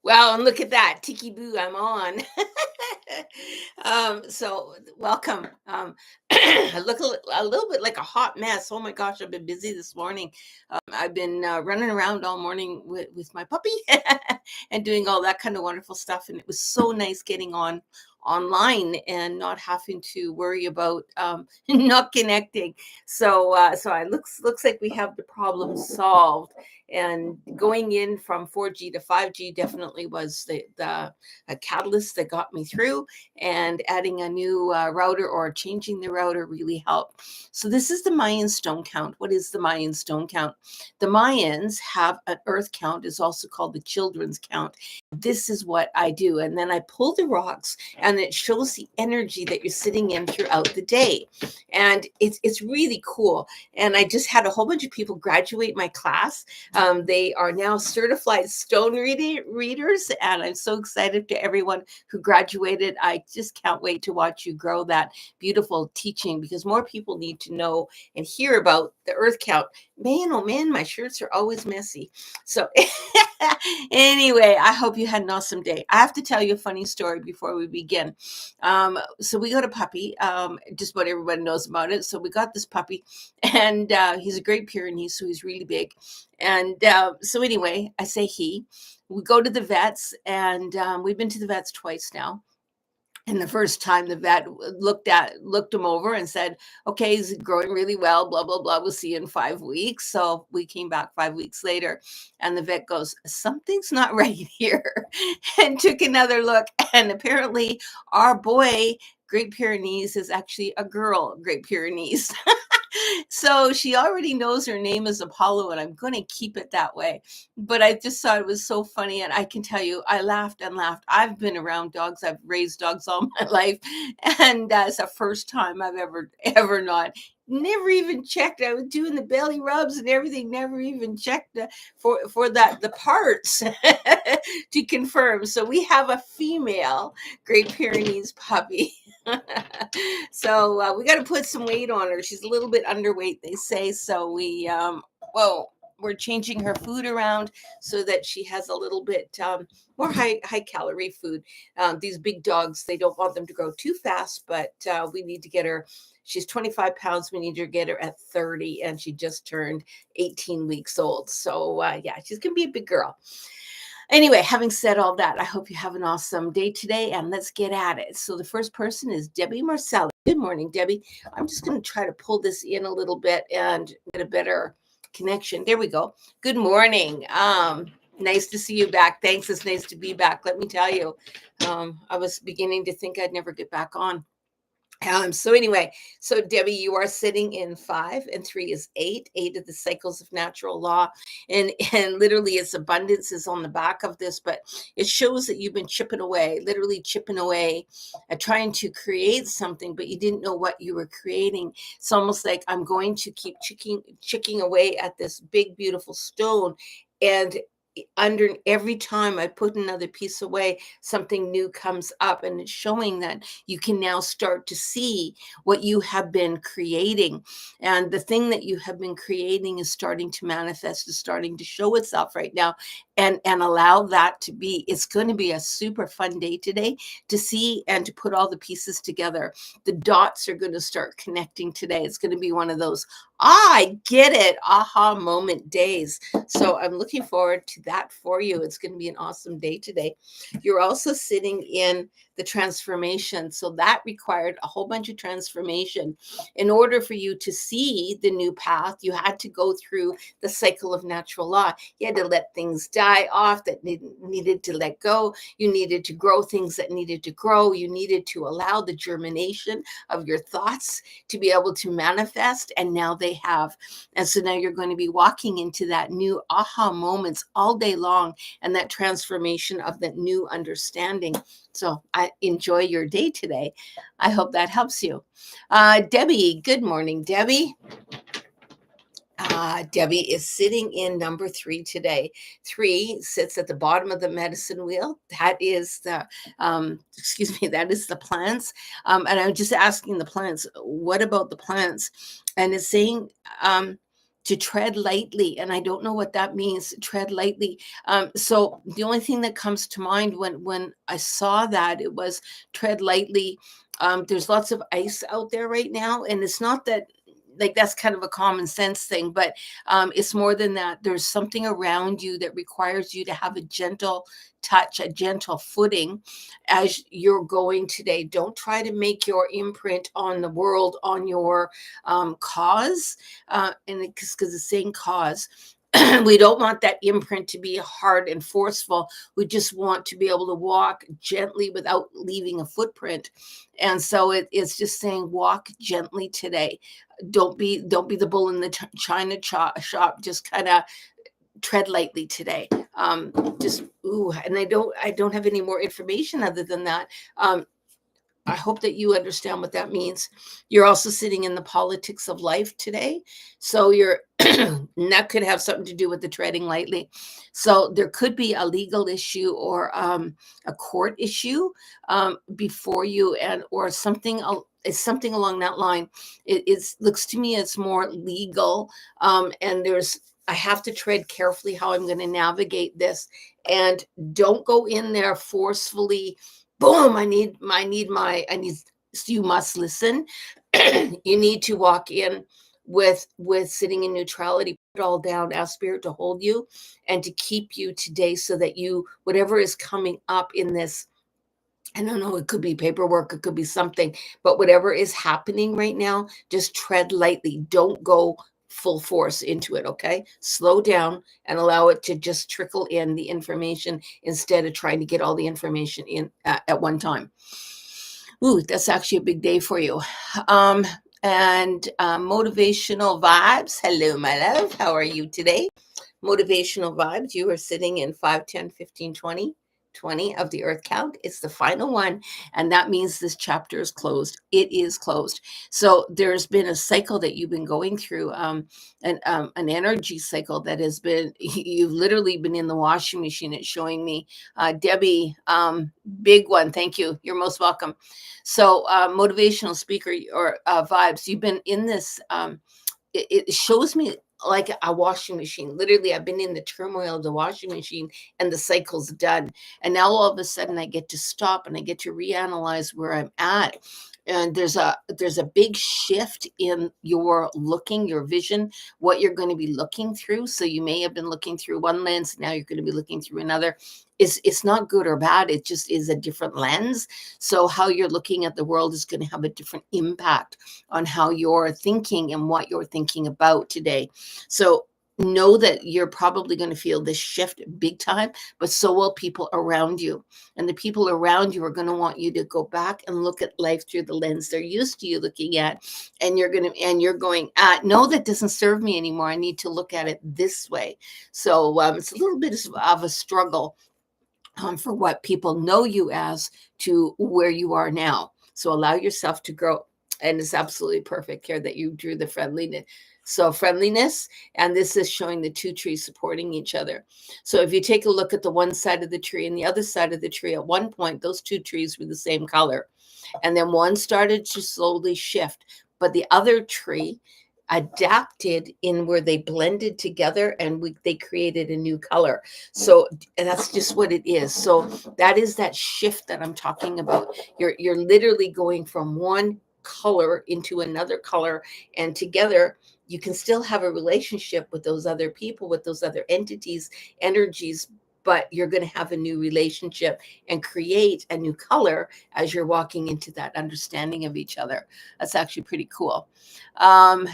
Wow, and look at that. Tiki boo, I'm on. So welcome. I look a little bit like a hot mess. Oh my gosh, I've been busy this morning. I've been running around all morning with my puppy and doing all that kind of wonderful stuff. And it was so nice getting on online and not having to worry about not connecting. So I looks like we have the problem solved, and going in from 4G to 5G definitely was the a catalyst that got me through, and adding a new router or changing the router really helped. So this is the Mayan stone count. What is the Mayan stone count? The Mayans have an earth count, is also called the children's count. This is what I do, and then I pull the rocks, and it shows the energy that you're sitting in throughout the day, and it's really cool. And I just had a whole bunch of people graduate my class. They are now certified stone readers, and I'm so excited to everyone who graduated. I just can't wait to watch you grow that beautiful teaching, because more people need to know and hear about the earth count. Man, oh man, my shirts are always messy. So anyway, I hope you had an awesome day. I have to tell you a funny story before we begin. So we got a puppy. Just about everybody knows about it. So we got this puppy, and he's a Great Pyrenees, so he's really big. And so anyway, I say we go to the vets, and we've been to the vets twice now. And the first time, the vet looked him over and said, "Okay, he's growing really well, blah, blah, blah. We'll see you in 5 weeks." So we came back 5 weeks later, and the vet goes, "Something's not right here," and took another look. And apparently, our boy, Great Pyrenees, is actually a girl, Great Pyrenees. So she already knows her name is Apollo, and I'm going to keep it that way. But I just thought it was so funny. And I can tell you, I laughed and laughed. I've been around dogs. I've raised dogs all my life. And it's the first time I've ever not. Never even checked. I was doing the belly rubs and everything. Never even checked for the parts to confirm. So we have a female Great Pyrenees puppy. So we got to put some weight on her. She's a little bit underweight, they say. So well, we're changing her food around so that she has a little bit more high calorie food. These big dogs, they don't want them to grow too fast, but we need to get her. She's 25 pounds. We need to get her at 30, and she just turned 18 weeks old. So yeah, she's gonna be a big girl. Anyway, having said all that, I hope you have an awesome day today, and let's get at it. So the first person is Debbie Marcella. Good morning, Debbie. I'm just going to try to pull this in a little bit and get a better connection. There we go. Good morning. Nice to see you back. Thanks. It's nice to be back. Let me tell you, I was beginning to think I'd never get back on. So anyway, so Debbie, you are sitting in 5, and 3 is 8. 8 of the cycles of natural law, and literally its abundance is on the back of this, but it shows that you've been chipping away, literally chipping away, at trying to create something, but you didn't know what you were creating. It's almost like, I'm going to keep chipping away at this big, beautiful stone, and under every time I put another piece away, something new comes up, and it's showing that you can now start to see what you have been creating, and the thing that you have been creating is starting to manifest, is starting to show itself right now, and allow that to be. It's going to be a super fun day today to see and to put all the pieces together. The dots are going to start connecting today. It's going to be one of those I get it aha moment days. So I'm looking forward to that for you. It's going to be an awesome day today. You're also sitting in the transformation. So that required a whole bunch of transformation. In order for you to see the new path, you had to go through the cycle of natural law. You had to let things die off that needed to let go. You needed to grow things that needed to grow. You needed to allow the germination of your thoughts to be able to manifest. And now they have. And so now you're going to be walking into that new aha moments all day long, and that transformation of that new understanding. So I enjoy your day today. I hope that helps you. Debbie, good morning, Debbie. Debbie is sitting in number 3 today. 3 sits at the bottom of the medicine wheel. That is that is the plants. And I'm just asking the plants, what about the plants? And it's saying, to tread lightly. And I don't know what that means, tread lightly. So the only thing that comes to mind when I saw that, it was tread lightly. There's lots of ice out there right now. And it's not that, like, that's kind of a common sense thing, but it's more than that. There's something around you that requires you to have a gentle touch, a gentle footing as you're going today. Don't try to make your imprint on the world, on your cause, and because it's saying cause. We don't want that imprint to be hard and forceful. We just want to be able to walk gently without leaving a footprint. And so it's just saying, walk gently today. Don't be the bull in the china shop. Just kind of tread lightly today. And I don't have any more information other than that. I hope that you understand what that means. You're also sitting in the politics of life today. So and that could have something to do with the treading lightly. So there could be a legal issue or a court issue before you, or something. It's something along that line. It looks to me it's more legal. And I have to tread carefully how I'm going to navigate this, and don't go in there forcefully. Boom, you must listen. You need to walk in with sitting in neutrality, put it all down, ask spirit to hold you and to keep you today, so that whatever is coming up in this, I don't know, it could be paperwork, it could be something, but whatever is happening right now, just tread lightly. Don't go full force into it, okay? Slow down and allow it to just trickle in the information instead of trying to get all the information in at one time. Ooh, that's actually a big day for you. And motivational vibes. Hello, my love. How are you today? Motivational vibes. You are sitting in 5, 10, 15, 20. 20 of the earth count. It's the final one, and that means this chapter is closed. It is closed. So there's been a cycle that you've been going through, an energy cycle that has been, you've literally been in the washing machine. It's showing me. Debbie, big one. Thank you. You're most welcome. So motivational speaker or vibes, you've been in this, it shows me like a washing machine. Literally, I've been in the turmoil of the washing machine and the cycle's done. And now all of a sudden I get to stop and I get to reanalyze where I'm at. And there's a big shift in your vision, what you're going to be looking through. So you may have been looking through one lens, now you're going to be looking through another. It's not good or bad. It just is a different lens. So how you're looking at the world is going to have a different impact on how you're thinking and what you're thinking about today. So know that you're probably going to feel this shift big time, but so will people around you. And the people around you are going to want you to go back and look at life through the lens they're used to you looking at. And you're going, no, that doesn't serve me anymore. I need to look at it this way. So it's a little bit of a struggle for what people know you as to where you are now. So allow yourself to grow. And it's absolutely perfect here that you drew the friendliness. So friendliness, and this is showing the two trees supporting each other. So if you take a look at the one side of the tree and the other side of the tree, at one point, those two trees were the same color. And then one started to slowly shift, but the other tree adapted in where they blended together and they created a new color. So that's just what it is. So that is that shift that I'm talking about. You're literally going from one color into another color, and together you can still have a relationship with those other people, with those other entities, energies, but you're going to have a new relationship and create a new color as you're walking into that understanding of each other. That's actually pretty cool.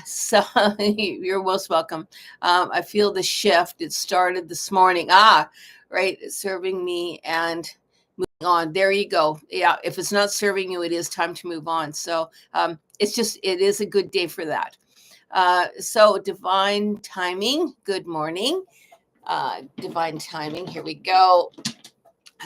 So you're most welcome. I feel the shift. It started this morning. Right. It's serving me and moving on. There you go. Yeah. If it's not serving you, it is time to move on. So it is a good day for that. So divine timing. Good morning. Divine timing. Here we go.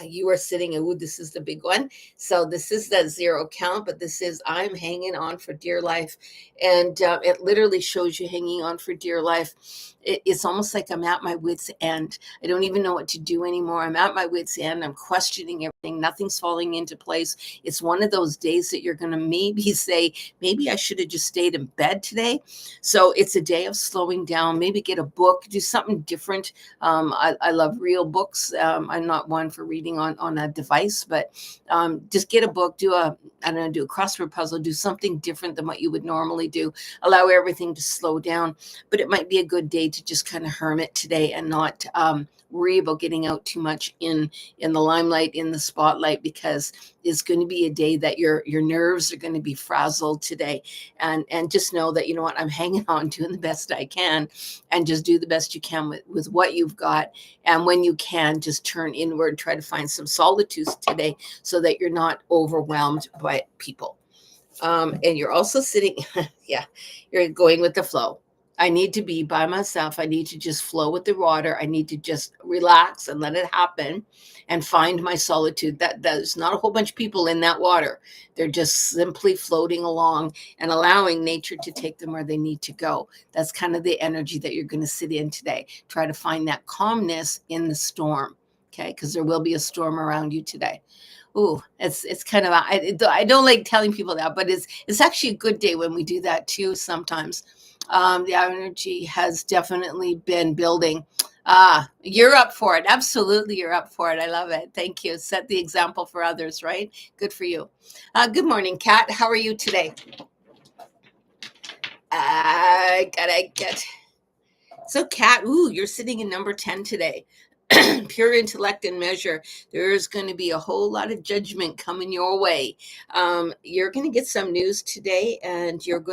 You are sitting, oh, this is the big one. So this is that zero count, but this is I'm hanging on for dear life. And it literally shows you hanging on for dear life. It's almost like I'm at my wit's end. I don't even know what to do anymore. I'm at my wit's end. I'm questioning everything. Nothing's falling into place. It's one of those days that you're going to maybe say, maybe I should have just stayed in bed today. So it's a day of slowing down. Maybe get a book, do something different. I love real books. I'm not one for reading on a device, but just get a book, I don't know, do a crossword puzzle, do something different than what you would normally do. Allow everything to slow down. But it might be a good day to just kind of hermit today and not worry about getting out too much in the limelight, in the spotlight, because it's going to be a day that your nerves are going to be frazzled today. And just know that, you know what, I'm hanging on, doing the best I can, and just do the best you can with what you've got. And when you can, just turn inward, try to find some solitude today so that you're not overwhelmed by people. And you're also sitting, yeah, you're going with the flow. I need to be by myself. I need to just flow with the water. I need to just relax and let it happen and find my solitude. There's not a whole bunch of people in that water. They're just simply floating along and allowing nature to take them where they need to go. That's kind of the energy that you're going to sit in today. Try to find that calmness in the storm. Okay, because there will be a storm around you today. Ooh, it's kind of I don't like telling people that, but it's actually a good day when we do that too. Sometimes the energy has definitely been building. You're up for it. Absolutely, you're up for it. I love it. Thank you. Set the example for others, right? Good for you. Good morning, Kat. How are you today? I gotta get so, Kat. Ooh, you're sitting in number 10 today. Pure intellect and measure. There's going to be a whole lot of judgment coming your way. You're going to get some news today, and you're either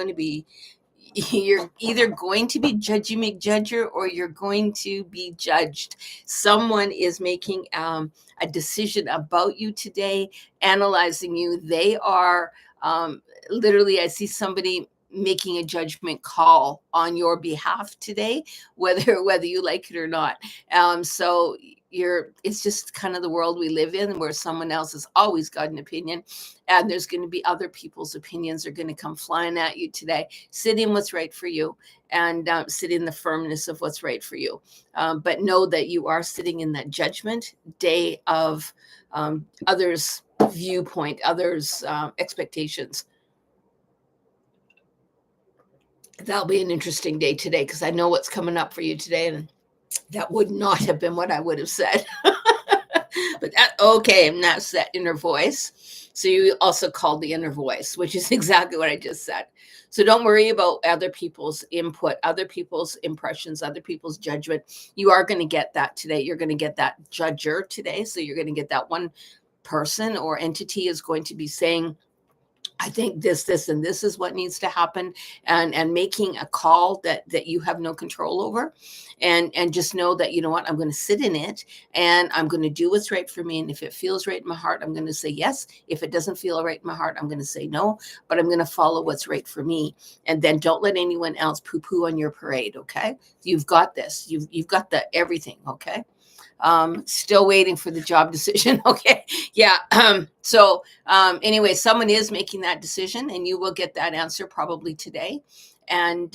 going to be judgy McJudger or you're going to be judged. Someone is making a decision about you today, analyzing you. They are literally, I see somebody making a judgment call on your behalf today, whether you like it or not. So it's just kind of the world we live in, where someone else has always got an opinion, and there's going to be other people's opinions are going to come flying at you today. Sit in what's right for you, and sit in the firmness of what's right for you. But know that you are sitting in that judgment day of others' viewpoint, others' expectations. That'll be an interesting day today, because I know what's coming up for you today, and that would not have been what I would have said. But okay, and that's that inner voice. So you also called the inner voice, which is exactly what I just said. So don't worry about other people's input, other people's impressions, other people's judgment. You are going to get that today. You're going to get that judger today. So you're going to get that one person or entity is going to be saying, I think this, and this is what needs to happen, and making a call that you have no control over, and just know that, you know what, I'm going to sit in it, and I'm going to do what's right for me. And if it feels right in my heart, I'm going to say yes. If it doesn't feel right in my heart, I'm going to say no. But I'm going to follow what's right for me, and then don't let anyone else poo-poo on your parade. Okay, you've got this. You've got the everything. Okay. Still waiting for the job decision. Okay. Yeah. Anyway, someone is making that decision, and you will get that answer probably today. And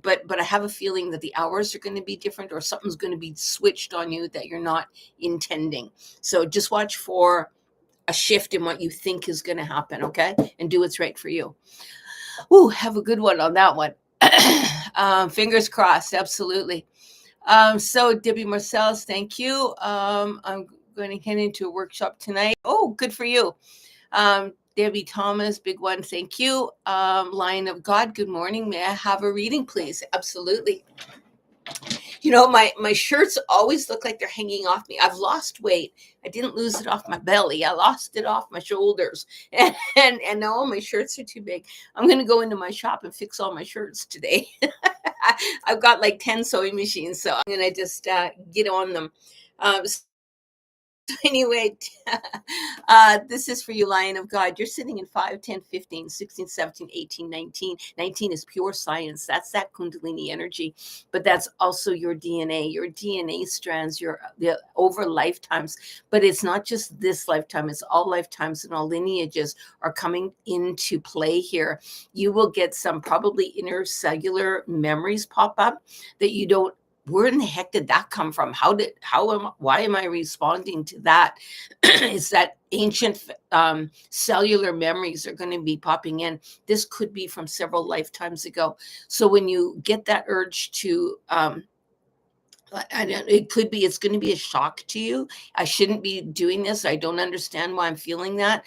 but I have a feeling that the hours are going to be different, or something's going to be switched on you that you're not intending. So just watch for a shift in what you think is going to happen. Okay. And do what's right for you. Ooh, have a good one on that one. Fingers crossed. Absolutely. So Debbie Marcellus, thank you. I'm going to head into a workshop tonight. Oh, good for you. Debbie Thomas, big one, thank you. Lion of God, good morning. May I have a reading, please? Absolutely. You know, my shirts always look like they're hanging off me. I've lost weight. I didn't lose it off my belly. I lost it off my shoulders. And now all my shirts are too big. I'm going to go into my shop and fix all my shirts today. I've got like 10 sewing machines, so I'm going to just get on them. Anyway, this is for you, Lion of God. You're sitting in 5, 10, 15, 16, 17, 18, 19. 19 is pure science. That's that Kundalini energy. But that's also your DNA strands, over lifetimes. But it's not just this lifetime, it's all lifetimes, and all lineages are coming into play here. You will get some probably intercellular memories pop up that you don't, where in the heck did that come from? Why am I responding to that? It's that ancient cellular memories are going to be popping in. This could be from several lifetimes ago. So when you get that urge to, it could be, it's going to be a shock to you. I shouldn't be doing this. I don't understand why I'm feeling that.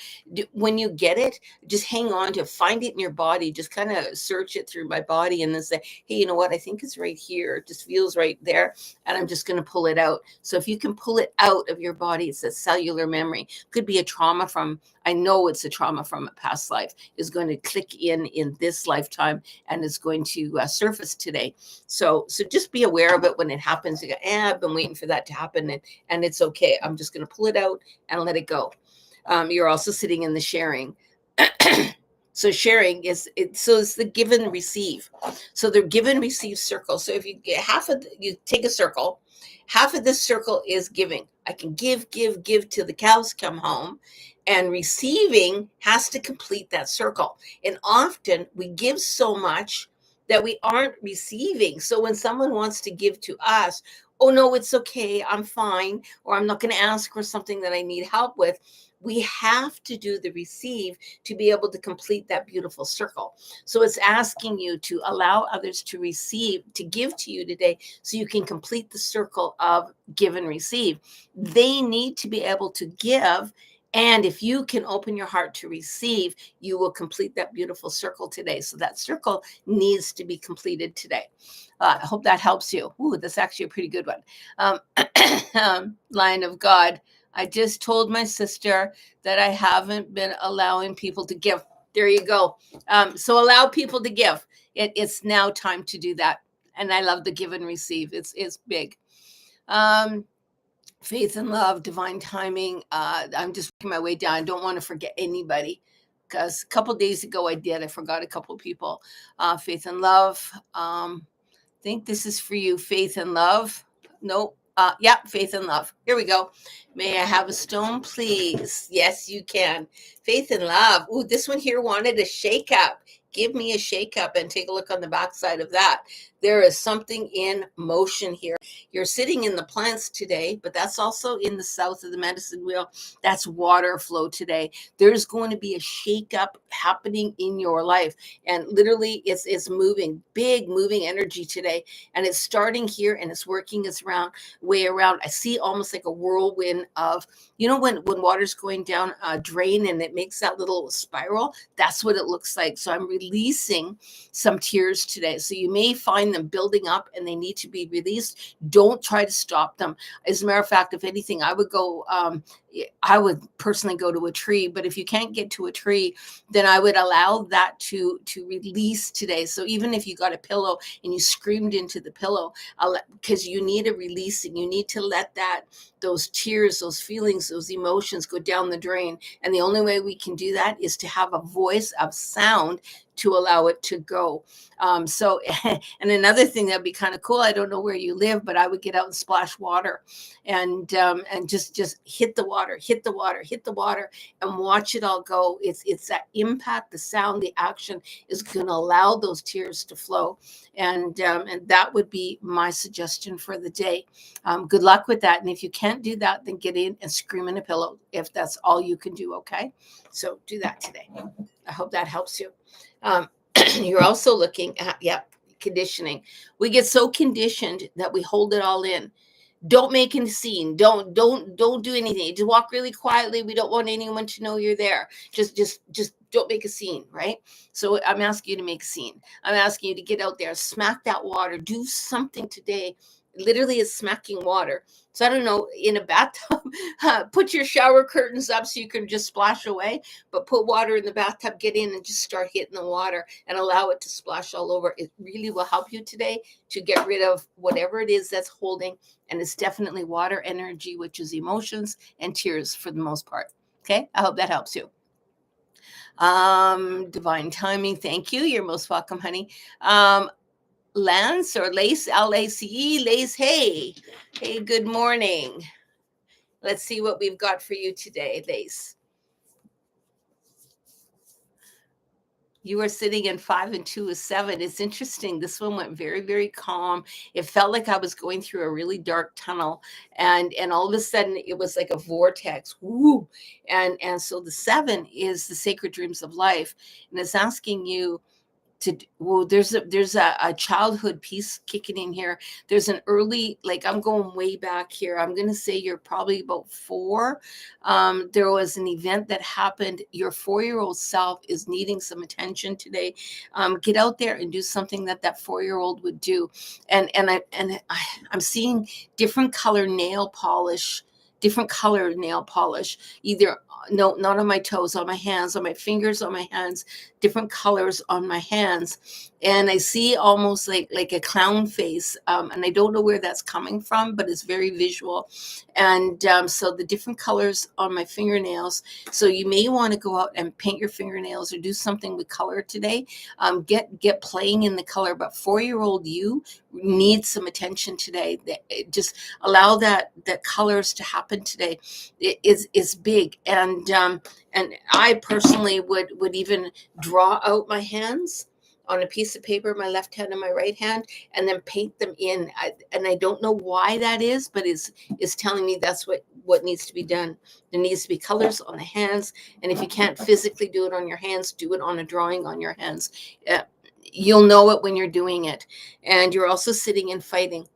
When you get it, just hang on to it, find it in your body, just kind of search it through my body and then say, hey, you know what? I think it's right here. It just feels right there. And I'm just going to pull it out. So if you can pull it out of your body, it's a cellular memory. Could be a trauma from, I know it's a trauma from a past life, is going to click in this lifetime and is going to surface today. So just be aware of it when it happens. You go, I've been waiting for that to happen, and it's okay. I'm just going to pull it out and let it go. You're also sitting in the sharing. So sharing so it's the give and receive. So they're give and receive circle. So if you get you take a circle, half of this circle is giving. I can give till the cows come home, and receiving has to complete that circle. And often we give so much that we aren't receiving. So when someone wants to give to us, oh no, it's okay, I'm fine, or I'm not going to ask for something that I need help with. We have to do the receive to be able to complete that beautiful circle. So it's asking you to allow others to receive, to give to you today, so you can complete the circle of give and receive. They need to be able to give. And if you can open your heart to receive, you will complete that beautiful circle today. So that circle needs to be completed today. I hope that helps you. Ooh, that's actually a pretty good one. Lion of God. I just told my sister that I haven't been allowing people to give. There you go. So allow people to give. It's now time to do that. And I love the give and receive. It's big. Faith and love, divine timing. I'm just working my way down. I don't want to forget anybody, because a couple days ago I forgot a couple people. Faith and love. Think this is for you. Faith and love. Nope. Yeah, faith and love. Here we go. May I have a stone, please? Yes, you can. Faith and love. Ooh, this one here wanted a shake up. Give me a shake up, and take a look on the backside of that. There is something in motion here. You're sitting in the plants today, but that's also in the south of the medicine wheel. That's water flow today. There's going to be a shake up happening in your life. And literally it's moving, big moving energy today. And it's starting here and it's working its way around. I see almost like a whirlwind of, when water's going down a drain and it makes that little spiral, that's what it looks like. So I'm releasing some tears today. So you may find them building up and they need to be released. Don't try to stop them. As a matter of fact, if anything, I would personally go to a tree, but if you can't get to a tree, then I would allow that to release today. So even if you got a pillow and you screamed into the pillow, because you need a releasing, you need to let those tears, those feelings, those emotions go down the drain. And the only way we can do that is to have a voice of sound to allow it to go. And another thing that'd be kind of cool, I don't know where you live, but I would get out and splash water and just hit the water, and watch it all go. It's that impact, the sound, the action is going to allow those tears to flow. And that would be my suggestion for the day. Good luck with that. And if you can't do that, then get in and scream in a pillow if that's all you can do. Okay. So do that today. I hope that helps you. You're also looking at, conditioning. We get so conditioned that we hold it all in. Don't make a scene. Don't do anything. Just walk really quietly. We don't want anyone to know you're there. Just don't make a scene, right? So I'm asking you to make a scene. I'm asking you to get out there, smack that water, do something today literally is smacking water. So I don't know, in a bathtub, put your shower curtains up so you can just splash away, but put water in the bathtub, get in and just start hitting the water and allow it to splash all over. It really will help you today to get rid of whatever it is that's holding. And it's definitely water energy, which is emotions and tears for the most part. Okay, I hope that helps you. Divine timing, thank you. You're most welcome, honey. Lance or Lace, Lace, Lace, hey. Hey, good morning. Let's see what we've got for you today, Lace. You are sitting in 5 and 2 is 7. It's interesting. This one went very, very calm. It felt like I was going through a really dark tunnel, and all of a sudden it was like a vortex. Woo! And so the 7 is the sacred dreams of life, and it's asking you well, there's a childhood piece kicking in here. There's an early, like, I'm going way back here. I'm going to say you're probably about 4. There was an event that happened. Your 4-year-old self is needing some attention today. Get out there and do something that 4-year-old would do. I'm seeing different color nail polish, either, no, not on my toes, on my hands, on my fingers, on my hands, different colors on my hands. And I see almost like a clown face. And I don't know where that's coming from, but it's very visual. And so the different colors on my fingernails. So you may want to go out and paint your fingernails or do something with color today. Get playing in the color. But 4-year-old you needs some attention today. Just allow that colors to happen today. It is big. And I personally would even draw out my hands on a piece of paper, my left hand and my right hand, and then paint them in. I don't know why that is, but is telling me that's what needs to be done. There needs to be colors on the hands, and if you can't physically do it on your hands, do it on a drawing on your hands. You'll know it when you're doing it. And you're also sitting and fighting.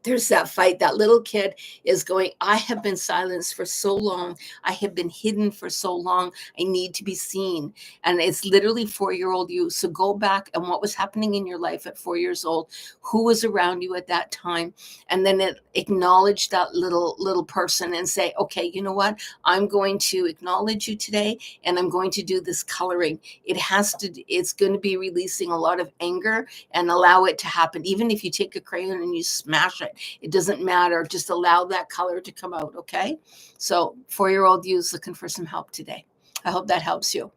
There's that fight. That little kid is going, I have been silenced for so long. I have been hidden for so long. I need to be seen. And it's literally 4-year-old you. So go back and what was happening in your life at 4 years old, who was around you at that time, and then acknowledge that little person and say, okay, you know what? I'm going to acknowledge you today, and I'm going to do this coloring. It's going to be releasing a lot of anger, and allow it to happen. Even if you take a crayon and you smash it doesn't matter. Just allow that color to come out. Okay. So 4-year-old you is looking for some help today. I hope that helps you.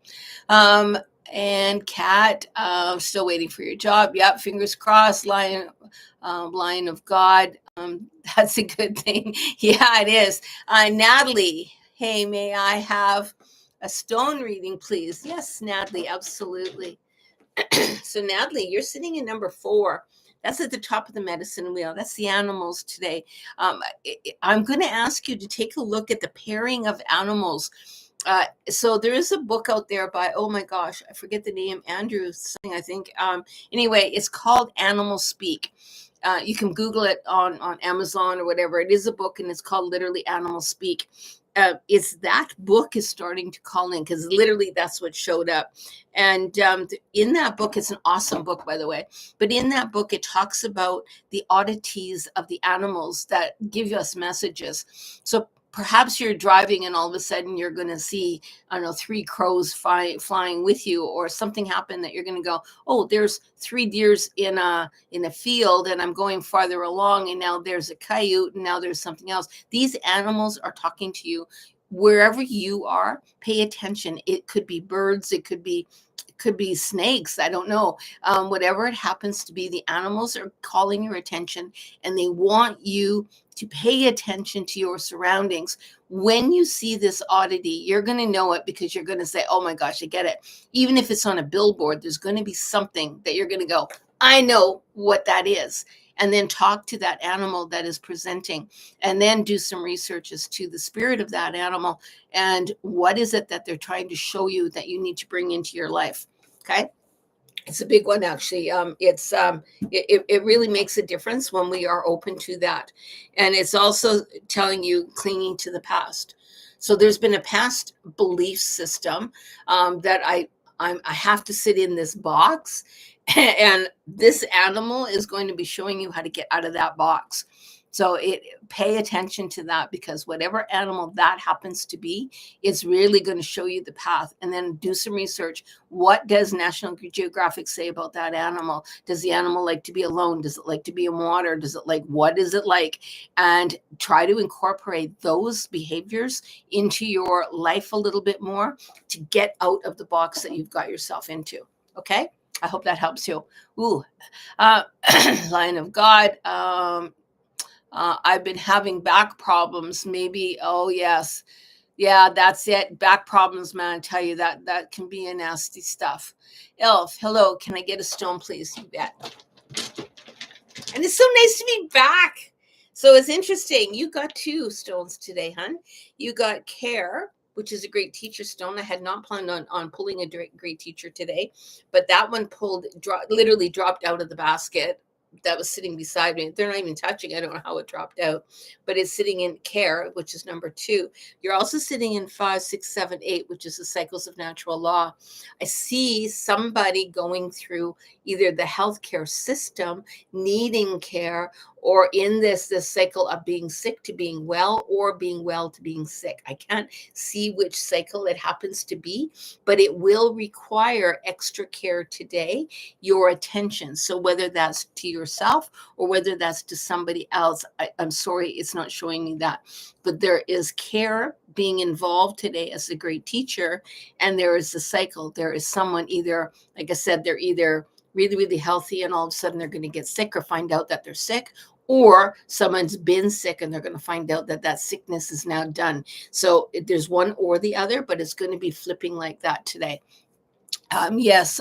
And Kat, still waiting for your job. Yep. Fingers crossed. Lion of God. That's a good thing. Yeah, it is. Natalie, hey, may I have a stone reading, please? Yes, Natalie, absolutely. So Natalie, you're sitting in number 4. That's at the top of the medicine wheel. That's the animals today. I'm going to ask you to take a look at the pairing of animals. So there is a book out there by, oh my gosh, I forget the name, Andrew something, I think. Anyway, it's called Animal Speak. You can Google it on Amazon or whatever. It is a book, and it's called literally Animal Speak. It's that book is starting to call in, because literally that's what showed up. And in that book, it's an awesome book, by the way, but in that book, it talks about the oddities of the animals that give us messages. So perhaps you're driving and all of a sudden you're going to see, I don't know, 3 crows flying with you, or something happen that you're going to go, oh, there's 3 deers in a field, and I'm going farther along, and now there's a coyote, and now there's something else. These animals are talking to you wherever you are. Pay attention. It could be birds. It could be snakes. I don't know. Whatever it happens to be, the animals are calling your attention, and they want you to pay attention to your surroundings. When you see this oddity, you're going to know it, because you're going to say, oh my gosh, I get it. Even if it's on a billboard, there's going to be something that you're going to go, I know what that is. And then talk to that animal that is presenting, and then do some research as to the spirit of that animal and what is it that they're trying to show you that you need to bring into your life. Okay. It's a big one, actually. It really makes a difference when we are open to that. And it's also telling you clinging to the past. So there's been a past belief system that I have to sit in this box, And this animal is going to be showing you how to get out of that box. So pay attention to that, because whatever animal that happens to be, it's really going to show you the path. And then do some research. What does National Geographic say about that animal? Does the animal like to be alone? Does it like to be in water? Does it like, what is it like? And try to incorporate those behaviors into your life a little bit more to get out of the box that you've got yourself into. Okay? I hope that helps you. Ooh, Lion of God. I've been having back problems. Maybe. Oh yes, yeah, that's it. Back problems, man. I tell you that can be a nasty stuff. Elf, hello. Can I get a stone, please? You bet. And it's so nice to be back. So it's interesting. You got 2 stones today, hun. You got care, which is a great teacher stone. I had not planned on pulling a great teacher today, but that one literally dropped out of the basket that was sitting beside me. They're not even touching. I don't know how it dropped out, but it's sitting in care, which is number 2. You're also sitting in 5, 6, 7, 8, which is the cycles of natural law. I see somebody going through either the healthcare system, needing care, or in this cycle of being sick to being well, or being well to being sick. I can't see which cycle it happens to be, but it will require extra care today, your attention. So whether that's to yourself or whether that's to somebody else, I'm sorry, it's not showing me that. But there is care being involved today as a great teacher, and there is a cycle. There is someone either, like I said, they're either really, really healthy and all of a sudden they're going to get sick or find out that they're sick, or someone's been sick and they're going to find out that sickness is now done. So there's one or the other, but it's going to be flipping like that today. Yes.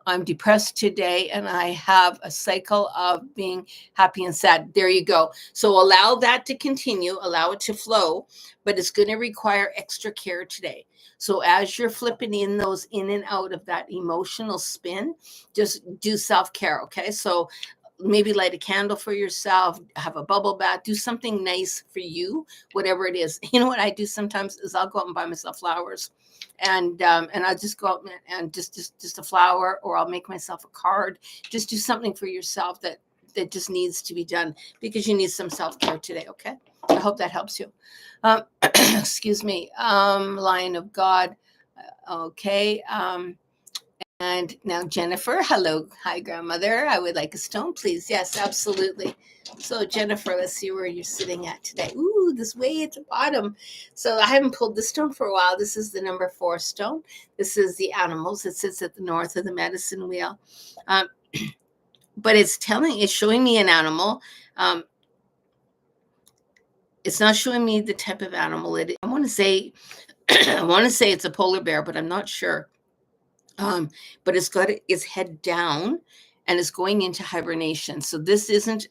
I'm depressed today and I have a cycle of being happy and sad. There you go. So allow that to continue, allow it to flow, but it's going to require extra care today. So as you're flipping in those in and out of that emotional spin, just do self-care. Okay. So maybe light a candle for yourself, have a bubble bath, do something nice for you, whatever it is. You know what I do sometimes is I'll go out and buy myself flowers, and I'll just go out and just a flower, or I'll make myself a card. Just do something for yourself that just needs to be done, because you need some self-care today. Okay, I hope that helps you. Excuse me, Lion of God. Okay. And now Jennifer, hello. Hi, grandmother. I would like a stone, please. Yes, absolutely. So Jennifer, let's see where you're sitting at today. Ooh, this way at the bottom. So I haven't pulled the stone for a while. This is the number 4 stone. This is the animals. It sits at the north of the medicine wheel. But it's showing me an animal. It's not showing me the type of animal I want to say it's a polar bear, but I'm not sure. But it's got its head down and it's going into hibernation. So this isn't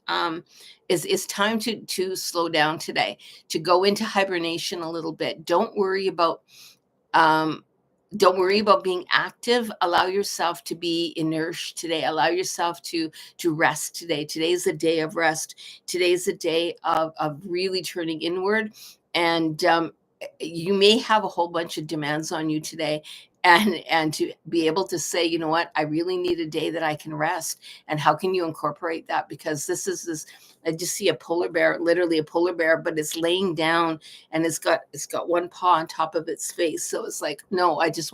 it's time to slow down today, to go into hibernation a little bit. Don't worry about being active. Allow yourself to be inertia today. Allow yourself to rest today. Today's a day of rest. Today's a day of really turning inward. And you may have a whole bunch of demands on you today, and to be able to say, you know what, I really need a day that I can rest. And how can you incorporate that? Because this I just see a polar bear, literally a polar bear, but it's laying down and it's got one paw on top of its face. So it's like, no, I just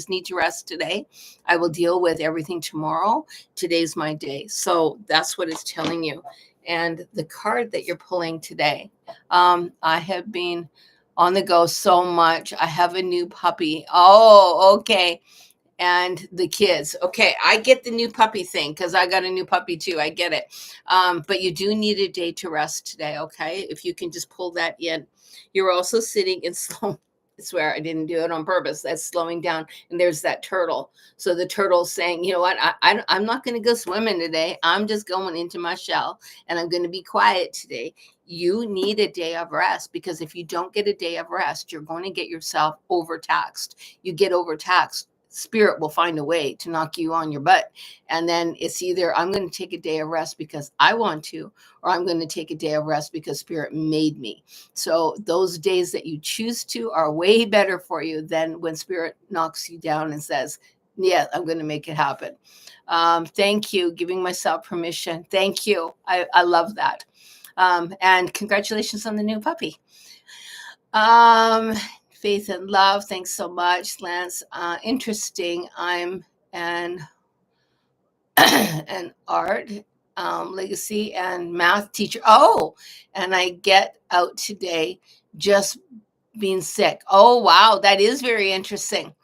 need to rest today. I will deal with everything tomorrow. Today's my day. So that's what it's telling you. And the card that you're pulling today, I have been on the go so much. I have a new puppy. Oh, okay. And the kids. Okay, I get the new puppy thing because I got a new puppy too. I get it. But you do need a day to rest today, okay? If you can just pull that in. You're also sitting in slow. I swear I didn't do it on purpose. That's slowing down. And there's that turtle. So the turtle's saying, you know what? I'm not going to go swimming today. I'm just going into my shell and I'm going to be quiet today. You need a day of rest, because if you don't get a day of rest, you're going to get yourself overtaxed. You get overtaxed, spirit will find a way to knock you on your butt. And then it's either I'm going to take a day of rest because I want to, or I'm going to take a day of rest because spirit made me. So those days that you choose to are way better for you than when spirit knocks you down and says, Yeah, I'm going to make it happen. Thank you, giving myself permission. Thank you. I love that. And congratulations on the new puppy. Um, Faith and love. Thanks so much, Lance. Interesting. I'm an an art, legacy, and math teacher. Oh, and I get out today just being sick. Oh, wow, that is very interesting.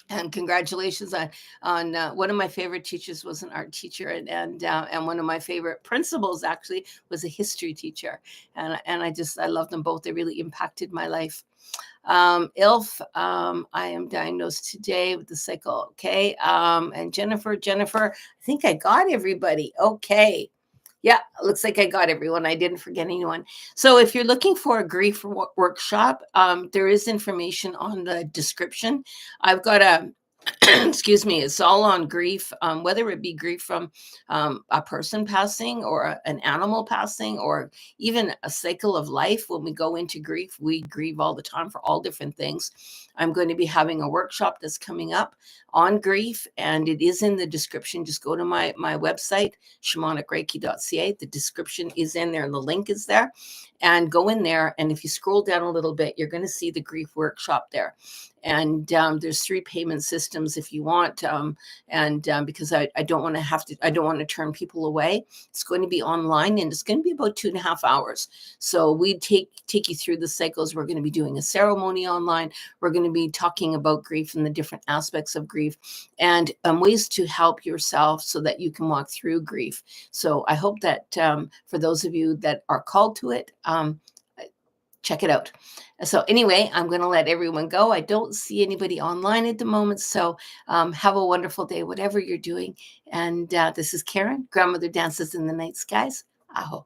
And congratulations on one of my favorite teachers was an art teacher, and one of my favorite principals actually was a history teacher, and I love them both. They really impacted my life. Ilf, I am diagnosed today with the cycle. Okay. And Jennifer, I think I got everybody. Okay. Yeah, looks like I got everyone. I didn't forget anyone. So if you're looking for a grief workshop, there is information on the description. I've got a excuse me, it's all on grief, whether it be grief from a person passing or an animal passing or even a cycle of life. When we go into grief, we grieve all the time for all different things. I'm going to be having a workshop that's coming up on grief, and it is in the description. Just go to my website, shamanicreiki.ca. The description is in there and the link is there, and go in there, and if you scroll down a little bit, you're going to see the grief workshop there. And there's 3 payment systems if you want, because I don't want to turn people away. It's going to be online, and it's going to be about 2.5 hours. So we take you through the cycles. We're going to be doing a ceremony online. We're going to be talking about grief and the different aspects of grief, and ways to help yourself so that you can walk through grief. So I hope that for those of you that are called to it, check it out. So anyway, I'm going to let everyone go. I don't see anybody online at the moment. So have a wonderful day, whatever you're doing. And this is Karen, Grandmother Dances in the Night Skies. Aho.